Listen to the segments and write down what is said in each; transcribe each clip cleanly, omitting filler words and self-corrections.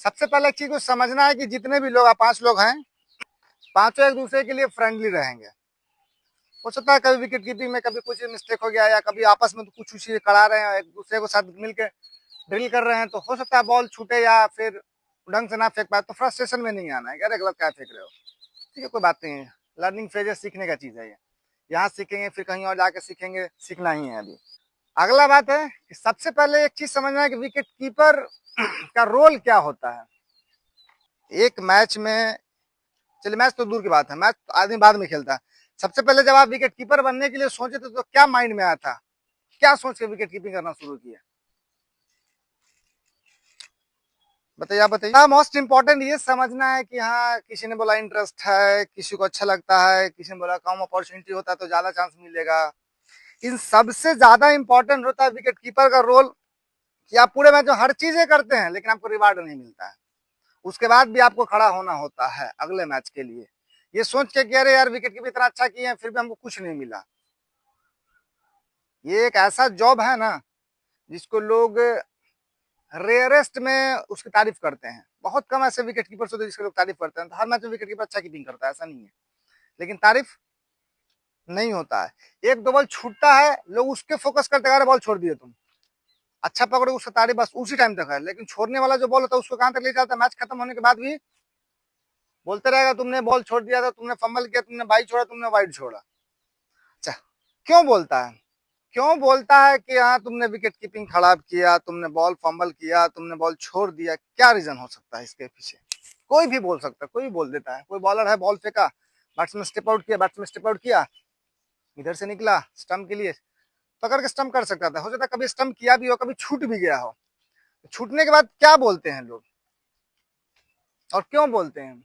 सबसे पहले एक चीज को समझना है कि जितने भी लोग, आप 5 लोग हैं, पांचों एक दूसरे के लिए फ्रेंडली रहेंगे। हो सकता है कभी विकेट कीपिंग में कभी कुछ मिस्टेक हो गया, या कभी आपस में कुछ चीज करा रहे हैं, एक दूसरे को साथ मिलकर ड्रिल कर रहे हैं, तो हो सकता है बॉल छूटे या फिर ढंग से ना फेंक पाए, तो फ्रस्ट्रेशन में नहीं आना है, अरे गलत क्या फेंक रहे हो, ठीक है कोई बात नहीं है। लर्निंग फेज है, सीखने का चीज है ये। यहाँ सीखेंगे फिर कहीं और जाके सीखेंगे, सीखना ही है अभी। अगला बात है कि सबसे पहले एक चीज समझना है कि विकेट कीपर का रोल क्या होता है एक मैच में। चलिए मैच तो दूर की बात है, मैच तो आदमी बाद में खेलता है। सबसे पहले जब आप विकेट कीपर बनने के लिए सोचे थे तो क्या माइंड में आया था, क्या सोच के विकेट कीपिंग करना शुरू किया, बताइए आप बताइए। हाँ, मोस्ट इंपॉर्टेंट ये समझना है कि हाँ किसी ने बोला इंटरेस्ट है, किसी को अच्छा लगता है, किसी ने बोला कम अपॉर्चुनिटी होता है तो ज्यादा चांस मिलेगा। इन सबसे ज्यादा इंपॉर्टेंट होता है विकेट कीपर का रोल, कि आप पूरे मैच में हर चीजें करते हैं लेकिन आपको रिवार्ड नहीं मिलता है। उसके बाद भी आपको खड़ा होना होता है अगले मैच के लिए, ये सोच के कि अरे यार विकेट कीपर इतना अच्छा किए हैं फिर भी हमको कुछ नहीं मिला। ये एक ऐसा जॉब है ना जिसको लोग रेयरेस्ट में उसकी तारीफ करते हैं। बहुत कम ऐसे विकेट कीपर्स होते हैं जिसके लोग तारीफ करते हैं। तो हर मैच में विकेट कीपर अच्छा कीपिंग करता है ऐसा नहीं है, लेकिन तारीफ नहीं होता है। एक दो बॉल छूटता है, लोग उसके फोकस करते हैं, बॉल छोड़ दिए तुम, अच्छा पकड़ो, उसका तारीफ बस उसी टाइम तक है। लेकिन छोड़ने वाला जो बॉल होता है उसको कहां तक ले जाता है, मैच खत्म होने के बाद भी बोलते रहेगा तुमने बॉल छोड़ दिया था, तुमने फंबल किया, तुमने बाई छोड़ा, तुमने वाइड छोड़ा। अच्छा, क्यों बोलता है, क्यों बोलता है कि हाँ तुमने विकेट कीपिंग खराब किया, तुमने बॉल फंबल किया, तुमने बॉल छोड़ दिया, क्या रीजन हो सकता है इसके पीछे। कोई भी बोल सकता है, कोई भी बोल देता है। कोई बॉलर है, बॉल फेंका, बैट्समैन स्टेप आउट किया, बैट्समैन स्टेप आउट किया, इधर से निकला स्टंप के लिए, पकड़ के स्टंप कर सकता था। हो सकता है कभी स्टंप किया भी हो, कभी छूट भी गया हो। छूटने के बाद क्या बोलते हैं लोग और क्यों बोलते हैं,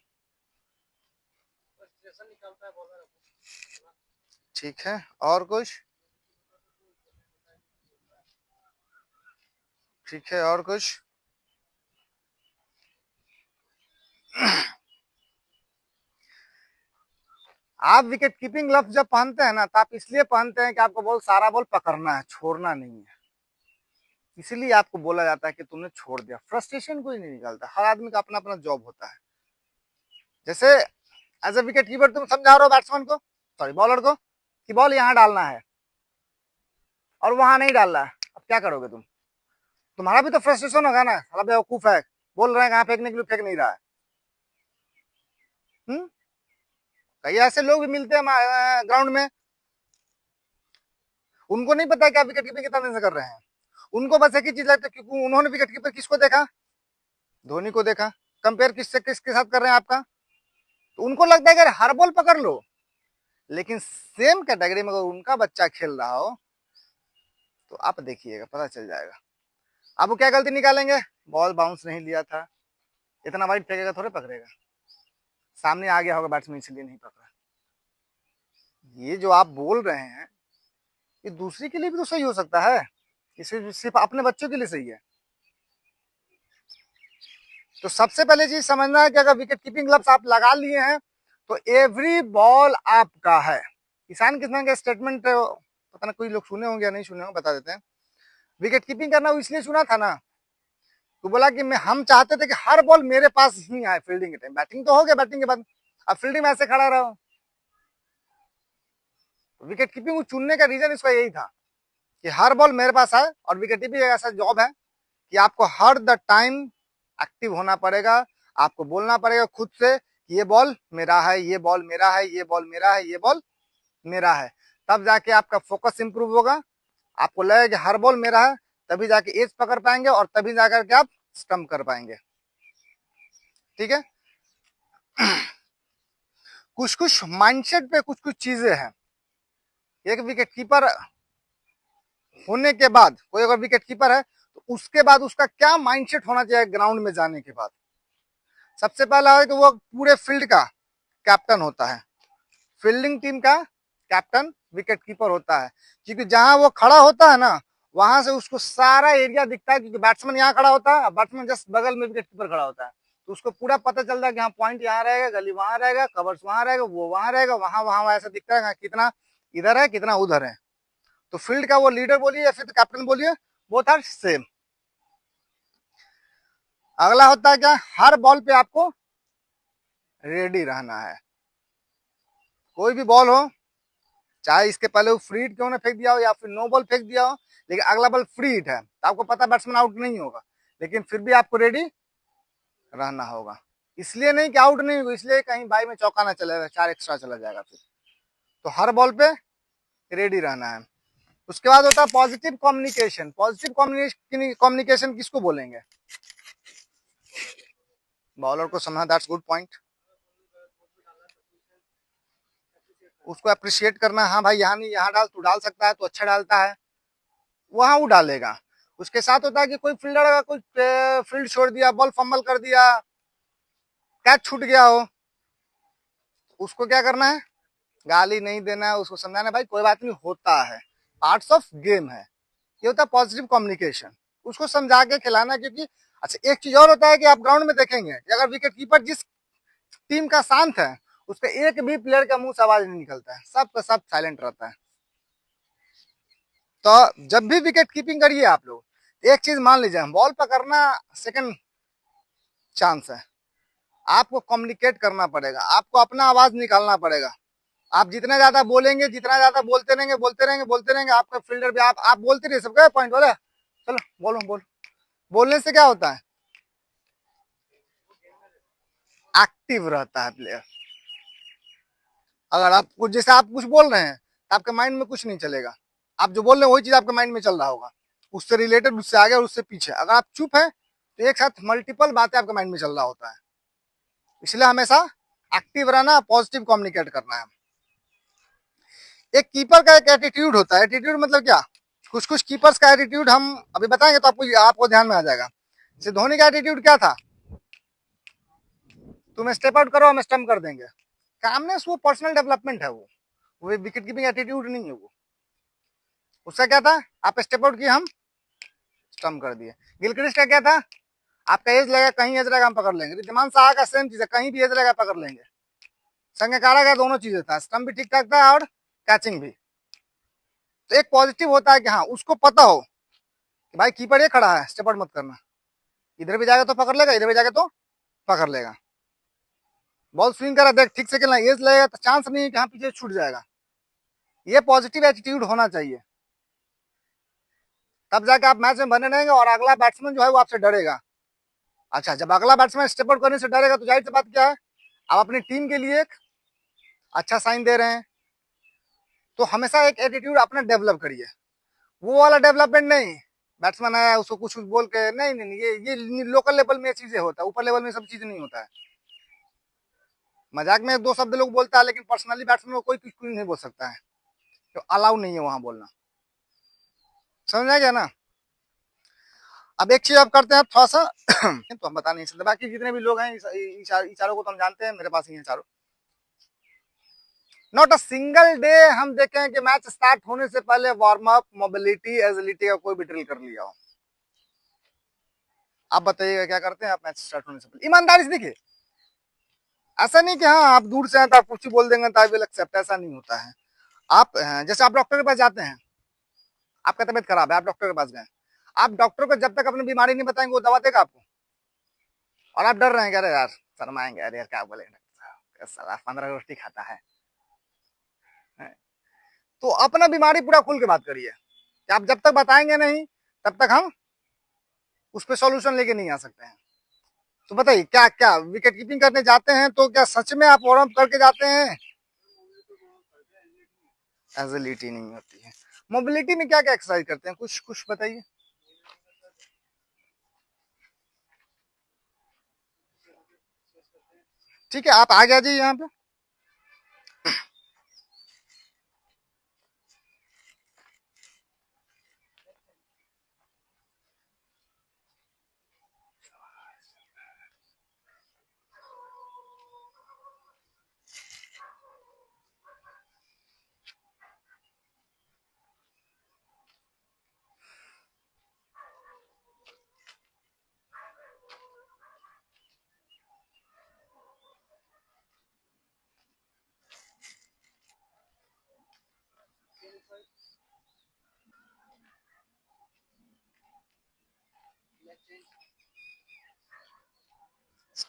ठीक है और कुछ, ठीक है और कुछ। आप विकेट कीपिंग ग्लव्स जब पहनते हैं ना, तो आप इसलिए पहनते हैं कि आपको बॉल, सारा बॉल पकड़ना है, छोड़ना नहीं है। इसीलिए आपको बोला जाता है कि तुमने छोड़ दिया। फ्रस्ट्रेशन कोई नहीं निकालता, हर आदमी का अपना अपना जॉब होता है। जैसे एज ए विकेट कीपर तुम समझा रहे हो बैट्समैन को, सॉरी बॉलर को, कि बॉल यहाँ डालना है और वहां नहीं डाल रहा है, अब क्या करोगे तुम, तुम्हारा भी तो फ्रस्ट्रेशन होगा ना, साला बेवकूफ है, बोल रहे हैं कहाँ फेंकने के लिए, फेंक नहीं रहा है। कई ऐसे लोग भी मिलते हैं ग्राउंड में, उनको नहीं पता कि आप विकेट कीपिंग कितना दिन से कर रहे हैं। उनको बस एक ही चीज लगता है, क्योंकि उन्होंने विकेट कीपर किसको देखा, धोनी को देखा। कंपेयर किसके साथ कर रहे हैं आपका, तो उनको लगता है कि हर बॉल पकड़ लो। लेकिन सेम कैटेगरी में अगर उनका बच्चा खेल रहा हो तो आप देखिएगा, पता चल जाएगा। अब वो क्या गलती निकालेंगे, बॉल बाउंस नहीं लिया था, इतना वाइड फेंकेगा थोड़े पकड़ेगा, सामने आ गया होगा बैट्समैन इसलिए नहीं पकड़ा। ये जो आप बोल रहे हैं ये दूसरे के लिए भी तो सही हो सकता है, इसे सिर्फ अपने बच्चों के लिए सही है। तो सबसे पहले चीज समझना है कि अगर विकेट कीपिंग ग्लव्स आप लगा लिए हैं तो एवरी बॉल आपका है। ईशान किशन का स्टेटमेंट पता ना कोई लोग सुने होंगे या नहीं सुने होंगे, बता देते हैं। विकेट कीपिंग करना वो इसलिए सुना था ना, तो बोला कि हम चाहते थे कि हर बॉल मेरे पास ही आए फील्डिंग के टाइम। बैटिंग तो हो गया, बैटिंग के बाद अब फील्डिंग में ऐसे खड़ा रहो। विकेट कीपिंग चुनने का रीजन इसका यही था कि हर बॉल मेरे पास आए, और विकेट कीपिंग ऐसा जॉब है कि आपको हर द टाइम एक्टिव होना पड़ेगा। आपको बोलना पड़ेगा खुद से कि ये बॉल मेरा है, ये बॉल मेरा है, ये बॉल मेरा है, ये बॉल मेरा है। तब जाके आपका फोकस इंप्रूव होगा, आपको लगेगा कि हर बॉल मेरा है, तभी जाके एज पकड़ पाएंगे और तभी जाकर के आप स्टंप कर पाएंगे, ठीक है। कुछ कुछ माइंडसेट पे कुछ कुछ चीजें हैं। एक विकेट कीपर होने के बाद, कोई अगर विकेट कीपर है तो उसके बाद उसका क्या माइंडसेट होना चाहिए ग्राउंड में जाने के बाद। सबसे पहला है कि वो पूरे फील्ड का कैप्टन होता है। फील्डिंग टीम का कैप्टन विकेट कीपर होता है, क्योंकि जहां वो खड़ा होता है ना वहां से उसको सारा एरिया दिखता है, क्योंकि बैट्समैन यहाँ खड़ा होता है, बैट्समैन जस्ट बगल में विकेट कीपर खड़ा होता है, तो उसको पूरा पता चलता है कि हाँ पॉइंट यहाँ रहेगा, गली वहां रहेगा, कवर्स वहां रहेगा, वो वहां रहेगा, वहां वहां ऐसा दिखता है कितना इधर है कितना उधर है। तो फील्ड का वो लीडर बोलिए या फिर कैप्टन बोलिए, बोथ आर सेम। अगला होता है क्या, हर बॉल पे आपको रेडी रहना है। कोई भी बॉल हो, चाहे इसके पहले वो फ्री हिट क्यों ना फेंक दिया हो या फिर नो बॉल फेंक दिया हो, लेकिन अगला बॉल फ्री हिट है तो आपको पता बैट्समैन आउट नहीं होगा, लेकिन फिर भी आपको रेडी रहना होगा। इसलिए नहीं कि आउट नहीं होगा, इसलिए कहीं बाई में चौका ना चलेगा, 4 एक्स्ट्रा चला जाएगा फिर। तो हर बॉल पे रेडी रहना है। उसके बाद होता है पॉजिटिव कम्युनिकेशन। पॉजिटिव कम्युनिकेशन किसको बोलेंगे, बॉलर को समझना, दैट्स गुड पॉइंट। उसको अप्रिशिएट करना, हाँ भाई यहाँ नहीं यहाँ डाल, तू डाल सकता है, तो अच्छा डालता है, वहां वो डालेगा। उसके साथ होता है कि कोई फील्डर अगर कोई फील्ड छोड़ दिया, बॉल फंबल कर दिया, कैच छूट गया हो, उसको क्या करना है, गाली नहीं देना है, उसको समझाना है भाई कोई बात नहीं, होता है, पार्ट्स ऑफ गेम है। ये होता है पॉजिटिव कम्युनिकेशन। उसको समझा के खिलाना, क्योंकि अच्छा एक चीज और होता है कि आप ग्राउंड में देखेंगे कि अगर विकेट कीपर जिस टीम का शांत है, उसका एक भी प्लेयर का मुंह से आवाज नहीं निकलता है, सब का सब साइलेंट रहता है। तो जब भी विकेट कीपिंग करिए आप लोग, एक चीज मान लीजिए, बॉल पकड़ना सेकंड चांस है, आपको कम्युनिकेट करना पड़ेगा, आपको अपना आवाज निकालना पड़ेगा। आप जितना ज्यादा बोलेंगे, जितना ज्यादा बोलते रहेंगे बोलते रहेंगे बोलते रहेंगे, आपका फील्डर भी आप बोलते रहिए, सबका पॉइंट बोले, चलो बोलो बोलो। बोलने से क्या होता है, एक्टिव रहता है प्लेयर। अगर आप कुछ जैसे आप कुछ बोल रहे हैं तो आपके माइंड में कुछ नहीं चलेगा, आप जो बोल रहे हैं वही चीज आपके माइंड में चल रहा होगा, उससे रिलेटेड, उससे आगे और उससे पीछे। अगर आप चुप है तो एक साथ मल्टीपल बातें आपके माइंड में चल रहा होता है। इसलिए हमेशा एक्टिव रहना, पॉजिटिव कम्युनिकेट करना है। एक कीपर का एक एटीट्यूड होता है। एटीट्यूड मतलब क्या, कुछ कुछ कीपर्स का एटीट्यूड हम अभी बताएंगे तो आपको ध्यान में आ जाएगा। जैसे धोनी का एटीट्यूड क्या था, तुम स्टेप आउट करो हम स्टम्प कर देंगे। कामनेस वो पर्सनल डेवलपमेंट है, वो विकेट कीपिंग एटीट्यूड नहीं है वो। उसका क्या था, आप स्टेप आउट किए हम स्टम्प कर दिए। गिलक्रिस्ट का क्या था, आपका एज लगेगा, कहीं एज लगेगा हम पकड़ लेंगे। रिद्धिमान साहा का सेम चीज है, कहीं भी एज लगेगा पकड़ लेंगे। संगकारा का दोनों चीजें था, स्टम्प भी ठीक ठाक था और कैचिंग भी। तो एक पॉजिटिव होता है कि हाँ उसको पता हो कि भाई कीपर ये खड़ा है, स्टेप आउट मत करना, इधर भी जाएगा तो पकड़ लेगा, इधर भी जाएगा तो पकड़ लेगा। बॉल स्विंग करा, देख ठीक से खेलना, एज लगेगा तो चांस नहीं है कि हाँ पीछे छूट जाएगा। ये पॉजिटिव एटीट्यूड होना चाहिए, तब जाके आप मैच में बने रहेंगे और अगला बैट्समैन जो है वो आपसे डरेगा। अच्छा, जब अगला बैट्समैन स्टेप आउट करने से डरेगा तो जाहिर सी बात क्या है, आप अपनी टीम के लिए एक अच्छा साइन दे रहे हैं। तो हमेशा एक एटीट्यूड अपना डेवलप करिए, वो वाला डेवलपमेंट नहीं, बैट्समैन आया उसको कुछ कुछ बोल के, नहीं नहीं नहीं, ये लोकल लेवल में चीजें होता है, ऊपर लेवल में सब चीज नहीं होता है। मजाक में दो शब्द लोग बोलता है, लेकिन पर्सनली बैट्समैन को कोई कुछ नहीं बोल सकता है, तो अलाउ नहीं है वहां बोलना। समझ आ गया ना। अब एक चीज आप करते हैं थोड़ा सा तो हम बता नहीं सकते, बाकी जितने भी लोग हैं चारों को तो हम जानते हैं, मेरे पास ही हैं चारों। नॉट अ सिंगल डे हम देखें कि मैच स्टार्ट होने से पहले वार्म अप, मोबिलिटी, एजिलिटी का कोई भी ड्रिल कर लिया हो। आप बताइएगा क्या करते हैं आप मैच स्टार्ट होने से पहले, ईमानदारी से देखिए। ऐसा नहीं कि हाँ आप दूर से हैं तो आप कुछ बोल देंगे तो आई विल एक्सेप्ट, ऐसा नहीं होता है। आप जैसे आप डॉक्टर के पास जाते हैं, आपका तबियत खराब है, आप डॉक्टर के पास गए, आप डॉक्टर को जब तक अपनी बीमारी नहीं बताएंगे वो दवा देगा आपको, और आप डर रहे हैं, अरे यार शर्माएंगे, अरे यार क्या बोलेंगे डॉक्टर साहब, 15 रोटी खाता है। तो अपना बीमारी पूरा खुल के बात करिए, कि आप जब तक बताएंगे नहीं तब तक हम उस पर सॉल्यूशन लेके नहीं आ सकते हैं। तो बताइए क्या क्या विकेट कीपिंग करने जाते हैं तो क्या सच में आप वार्म अप करके जाते हैं, एजिलिटी नहीं होती है। मोबिलिटी में क्या क्या एक्सरसाइज करते हैं, कुछ कुछ बताइए। ठीक है, आप आ गया जी यहाँ पे।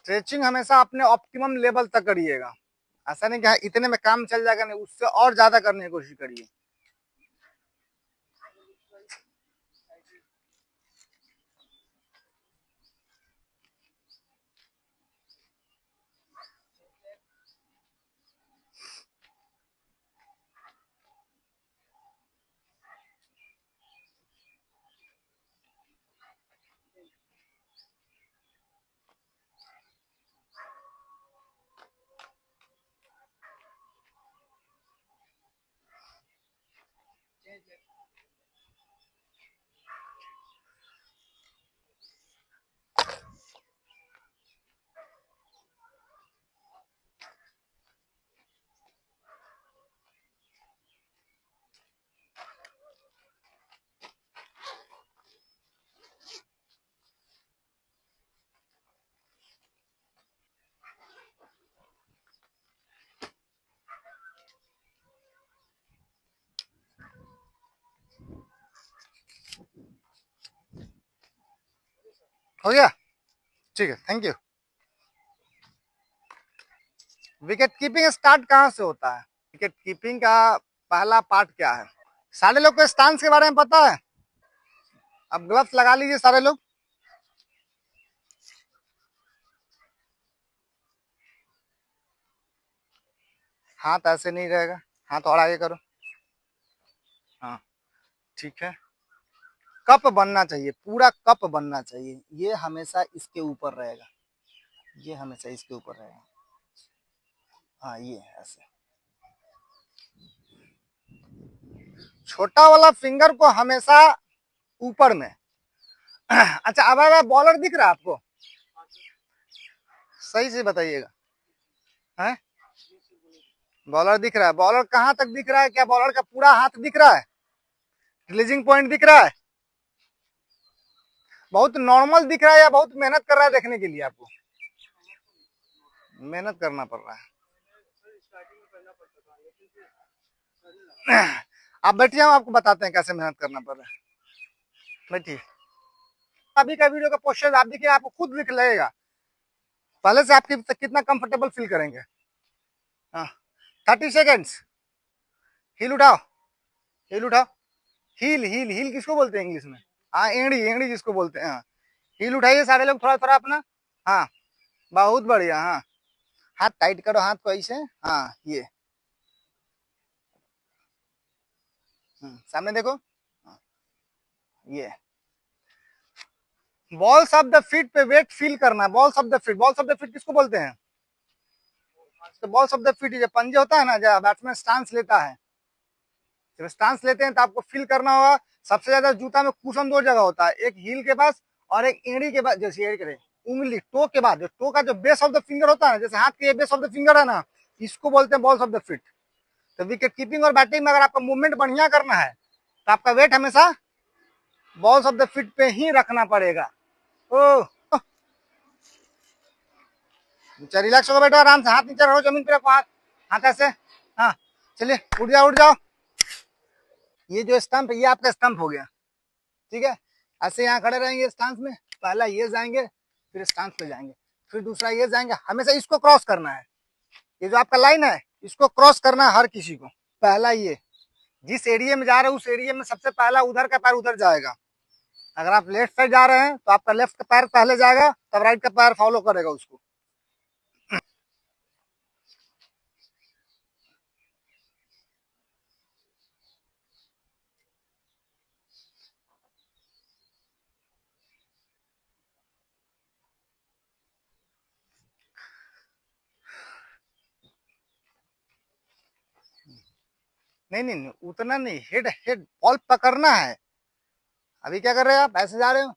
स्ट्रेचिंग हमेशा अपने ऑप्टिमम लेवल तक करिएगा। ऐसा नहीं कि हाँ, इतने में काम चल जाएगा, नहीं, उससे और ज्यादा करने की कोशिश करिए। हो गया, ठीक है, thank you. Wicket keeping start कहाँ से होता है? विकेट कीपिंग का पहला पार्ट क्या है? सारे लोग को स्टांस के बारे में पता है? अब ग्लव्स लगा लीजिए सारे लोग। हाथ ऐसे नहीं रहेगा, हाथ और आगे करो। हाँ, ठीक है। कप बनना चाहिए, पूरा कप बनना चाहिए। ये हमेशा इसके ऊपर रहेगा, ये हमेशा इसके ऊपर रहेगा। हाँ, ये ऐसे। छोटा वाला फिंगर को हमेशा ऊपर में। अच्छा, अब बॉलर दिख रहा है आपको? सही से बताइएगा। है, बॉलर दिख रहा है? बॉलर कहाँ तक दिख रहा है? क्या बॉलर का पूरा हाथ दिख रहा है? रिलीजिंग पॉइंट दिख रहा है? बहुत नॉर्मल दिख रहा है या बहुत मेहनत कर रहा है देखने के लिए? आपको मेहनत करना पड़ रहा है। आप बैठिए, हम आपको बताते हैं कैसे मेहनत करना पड़ रहा है। बैठिए। अभी का वीडियो का पोस्चर आप देखिए, आपको खुद दिख लगेगा पहले से। आप कितना कंफर्टेबल फील करेंगे। हाँ, 30 सेकेंड्स। हील उठाओ, हील उठाओ। हील हील हील किसको बोलते हैं इंग्लिश में? हाँ, एंगड़ी, एंगड़ी जिसको बोलते हैं। हाँ, हील उठाइए सारे लोग, थोड़ा थोड़ा अपना। हाँ, बहुत बढ़िया। हाँ, हाथ टाइट करो, हाथ को ऐसे। हाँ, ये सामने देखो। हाँ, ये बॉल्स ऑफ द फीट पे वेट फील करना। Balls of the feet, balls of the feet किसको बोलते हैं? तो बॉल्स ऑफ द फीट जो पंजे होता है ना, जब बैट्समैन स्टांस लेता है, जब स्टांस लेते हैं तो आपको फील करना होगा। सबसे ज्यादा जूता में कुशन दो जगह होता है, एक हील के पास और एक एड़ी के पास। जैसे एड़ी करे उंगली, टो के बाद, जो टो का जो बेस ऑफ द फिंगर होता है, जैसे हाथ के बेस ऑफ द फिंगर है ना, इसको बोलते हैं बॉल्स ऑफ द फीट। तो विकेट कीपिंग और बैटिंग में अगर आपका मूवमेंट बढ़िया करना है तो आपका वेट हमेशा बॉल्स ऑफ द फीट पे ही रखना पड़ेगा। ओ, रिलैक्स होकर बैठो, आराम से। हाथ नीचे रखो, जमीन पे रखो हाथ, हाथ ऐसे। हाँ, चलिए, उठ जाओ, उठ जाओ। ये जो स्टंप है, ये आपका स्टंप हो गया, ठीक है। ऐसे यहाँ खड़े रहेंगे स्टांस में, पहला ये जाएंगे, फिर स्टांस पे जाएंगे, फिर दूसरा ये जाएंगे। हमेशा इसको क्रॉस करना है। ये जो आपका लाइन है, इसको क्रॉस करना है हर किसी को। पहला ये, जिस एरिया में जा रहे हो उस एरिया में सबसे पहला उधर का पैर उधर जाएगा। अगर आप लेफ्ट साइड जा रहे हैं तो आपका लेफ्ट का पैर पहले जाएगा, तब राइट का पैर फॉलो करेगा उसको। नहीं नहीं नहीं, उतना नहीं, हेड हेड बॉल पकड़ना है। अभी क्या कर रहे हैं आप? ऐसे जा रहे हो,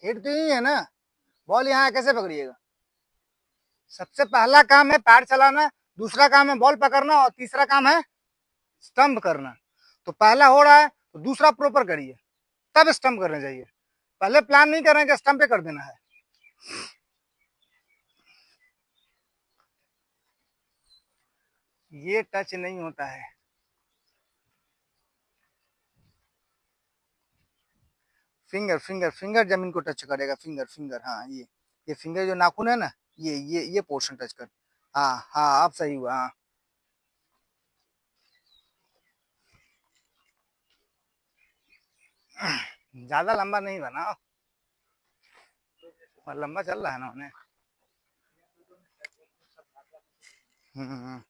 हेड तो यही है ना, बॉल यहाँ कैसे पकड़िएगा? सबसे पहला काम है पैर चलाना, दूसरा काम है बॉल पकड़ना, और तीसरा काम है स्टंप करना। तो पहला हो रहा है तो दूसरा प्रॉपर करिए, तब स्टंप करने चाहिए। पहले प्लान नहीं कर रहे हैं कि स्टंप पे कर देना है। ये टच नहीं होता है। फिंगर फिंगर फिंगर जमीन को टच करेगा, फिंगर फिंगर, हाँ ये फिंगर जो नाखून है ना, ये पोर्शन टच कर। हाँ हाँ, अब सही हुआ, हाँ। ज्यादा लंबा नहीं बना, और लंबा चल रहा है ना उन्हें। हम्म।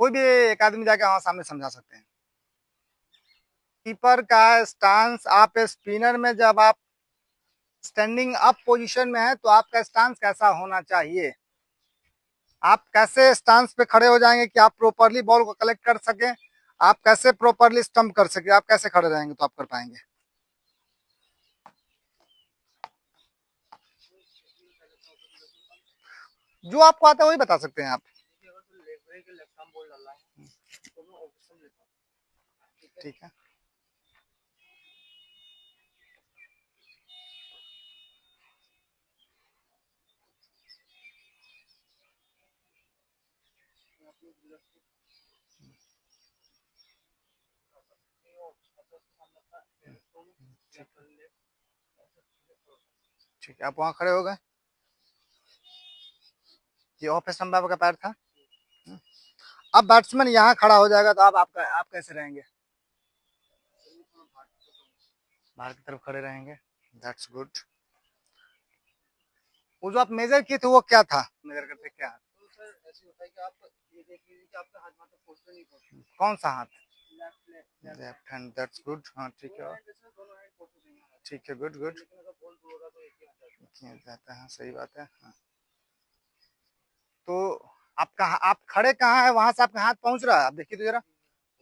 कोई भी एक आदमी जाके वहां सामने समझा सकते हैं। कीपर का स्टांस, आप स्पिनर में जब आप स्टैंडिंग अप पोजीशन में है तो आपका स्टांस कैसा होना चाहिए, आप कैसे स्टांस पे खड़े हो जाएंगे कि आप प्रॉपरली बॉल को कलेक्ट कर सके, आप कैसे प्रॉपरली स्टंप कर सके, आप कैसे खड़े रहेंगे तो आप कर पाएंगे। जो आपको आता है वही बता सकते हैं आप। ठीक है। ठीक है, आप वहां खड़े हो गए, ये ऑफ स्टंप आपका पैर था। अब बैट्समैन यहाँ खड़ा हो जाएगा तो आप कैसे रहेंगे, बाहर की तरफ खड़े रहेंगे। That's good. वो जो आप मेजर किए थे वो क्या था, मेजर करते क्या, तो सर ऐसे होता है कि आप ये देख लीजिए कि आपका हाथ मतलब पोस्टर नहीं पहुंचे, कौन सा हाथ, लेफ्ट हैंड, दैट्स गुड, हाँ ठीक है, ठीक है, गुड गुड, जाता है, सही बात है, हाँ। तो आपका आप खड़े कहाँ है, वहां से आपका हाथ पहुंच रहा है, आप देखिए तो जरा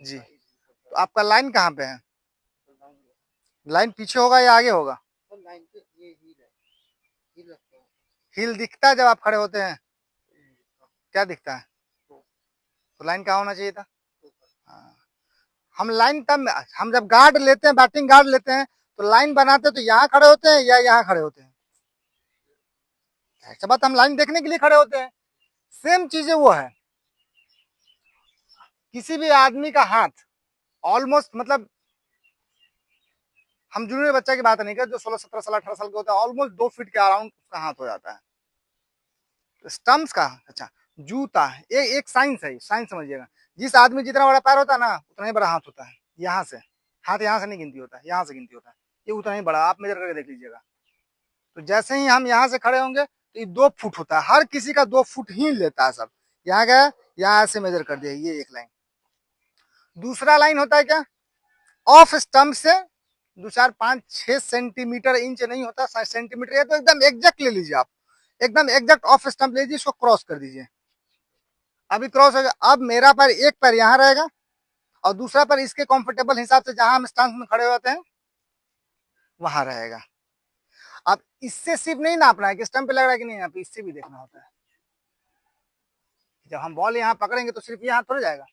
जी। तो आपका लाइन कहाँ पे है, लाइन पीछे होगा या आगे होगा, हील दिखता है जब आप खड़े होते हैं, क्या दिखता है, तो लाइन कहाँ होना चाहिए था, हाँ। हम लाइन तब, हम जब गार्ड लेते हैं, बैटिंग गार्ड लेते हैं तो लाइन बनाते हैं तो यहाँ खड़े होते हैं या यहाँ खड़े होते हैं, ऐसा बात, हम लाइन देखने के लिए खड़े होते हैं। सेम चीजें वो है, किसी भी आदमी का हाथ ऑलमोस्ट, मतलब हम जूनियर बच्चा की बात नहीं करते, जो 16 17 साल 18 साल के होता है, ऑलमोस्ट 2 फीट के अराउंड उसका हाथ हो जाता है। तो स्टम्प्स का, अच्छा, जूता एक साइंस है, साइंस समझिएगा। जिस आदमी जितना बड़ा पैर होता है ना उतना ही बड़ा हाथ होता है, यहाँ से, हाथ यहाँ से नहीं गिनती होता है, यहाँ से गिनती होता है, ये उतना ही बड़ा, आप मेजर करके देख लीजिएगा। तो जैसे ही हम यहाँ से खड़े होंगे तो ये 2 फुट होता है, हर किसी का 2 फुट ही लेता है सब। यहाँ गया, यहाँ ऐसे मेजर कर दिया, ये एक लाइन। दूसरा लाइन होता है क्या, ऑफ स्टंप से 2 4 5 6 सेंटीमीटर, इंच नहीं होता, सेंटीमीटर, है तो एकदम एग्जैक्ट ले लीजिए आप, एकदम एग्जैक्ट ऑफ स्टंप ले लीजिए, इसको क्रॉस कर दीजिए। अभी क्रॉस हो गया, अब मेरा पैर, एक पैर यहाँ रहेगा और दूसरा पैर इसके कंफर्टेबल हिसाब से जहां हम स्टांस में खड़े होते हैं वहां रहेगा। अब इससे सिर्फ नहीं नापना है कि स्टंप पे लग रहा है कि नहीं, यहाँ पे इससे भी देखना होता है। जब हम बॉल यहाँ पकड़ेंगे तो सिर्फ ये हाथ थोड़ा जाएगा,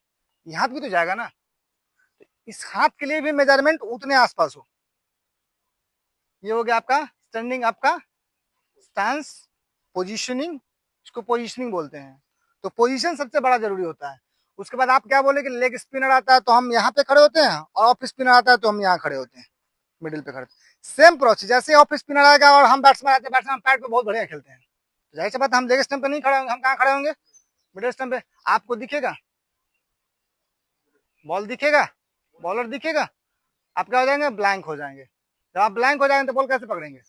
ये हाथ भी तो जाएगा ना, तो इस हाथ के लिए भी मेजरमेंट उतने आसपास हो। ये हो गया आपका स्टैंडिंग, आपका स्टांस, पोजीशनिंग, इसको पोजीशनिंग बोलते हैं। तो पोजीशन सबसे बड़ा जरूरी होता है। उसके बाद आप क्या बोले कि लेग स्पिनर आता है तो हम यहाँ पे खड़े होते हैं, और ऑफ स्पिनर आता है तो हम यहाँ खड़े होते हैं, मिडिल पे खड़े। सेम प्रोसेस, जैसे ऑफ स्पिनर आएगा और हम बैट्समैन आते हैं, बैट्समैन पैड पे बहुत बढ़िया खेलते हैं, तो जाहिर सी बात हम लेग स्टंप पे नहीं खड़े होंगे, हम कहाँ खड़े होंगे, मिडिल स्टंप पे। आपको दिखेगा, बॉल दिखेगा, बॉलर दिखेगा, आप क्या हो जाएंगे, ब्लैंक हो जाएंगे। जब आप ब्लैंक हो जाएंगे तो बॉल कैसे पकड़ेंगे।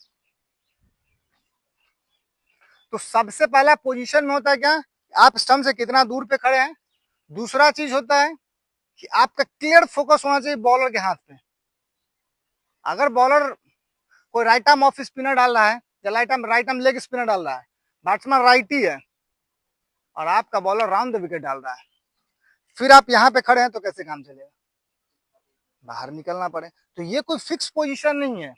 तो सबसे पहला पोजीशन में होता है क्या, आप स्टंप से कितना दूर पे खड़े हैं। दूसरा चीज होता है कि आपका क्लियर फोकस होना चाहिए बॉलर के हाथ पे। अगर बॉलर कोई राइट आर्म ऑफ स्पिनर डाल रहा है या राइट आर्म लेग स्पिनर डाल रहा है, बैट्समैन राइटी है और आपका बॉलर राउंड द विकेट डाल रहा है, फिर आप यहाँ पे खड़े हैं तो कैसे काम चलेगा, बाहर निकलना पड़े। तो ये कोई फिक्स पोजीशन नहीं है,